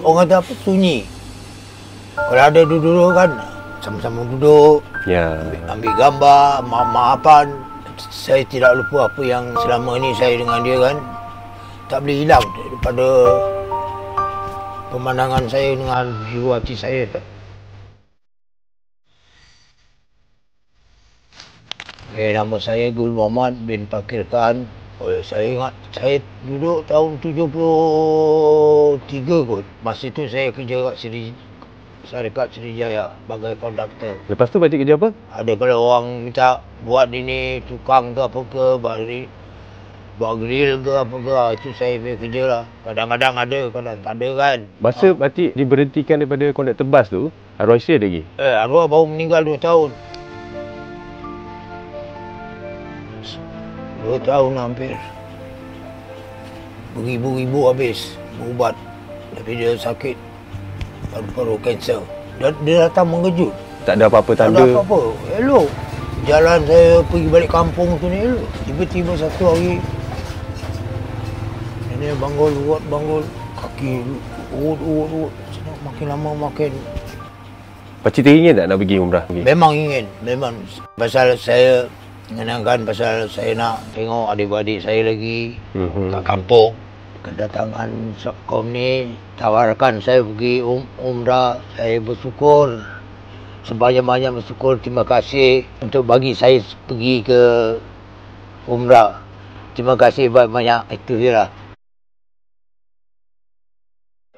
orang kata apa, sunyi. Kalau ada duduk kan, sama-sama duduk, ambil gambar, maaf-maafan. Saya tidak lupa apa yang selama ni saya dengan dia kan, tak boleh hilang daripada pemandangan saya dengan jiwa hati saya. Nama saya Gul Muhammad bin Fakir Khan. Saya ingat saya duduk tahun 73 kot. Masa tu saya kerja kat Syarikat Sriwijaya sebagai konduktor. Lepas tu Pakcik kerja apa? Ada kalau orang minta buat ini, tukang ke apa ke, buat grill ke apa ke, itu saya punya kerja lah. Kadang-kadang ada, kadang tak ada kan. Masa Pakcik diberhentikan daripada konduktor bas tu, arwah isteri ada lagi? Arwah baru meninggal 2 tahun. 2 tahun hampir. Beribu-ribu habis berubat. Tapi dia sakit paru-paru kanser. Dia datang mengejut. Tak ada apa-apa tanda? Tak ada apa-apa. Elok. Jalan saya pergi balik kampung tu ni elok. Tiba-tiba satu hari, ini banggul, kaki urut. Makin lama makin. Pakcik teringin tak nak pergi umrah? Memang ingin. Memang. Pasal saya menyenangkan, pasal saya nak tengok adik-adik saya lagi kat kampung. Kedatangan Satkom ni tawarkan saya pergi umrah. Saya bersyukur, sebanyak-banyak bersyukur, terima kasih untuk bagi saya pergi ke umrah. Terima kasih banyak-banyak, itu je lah.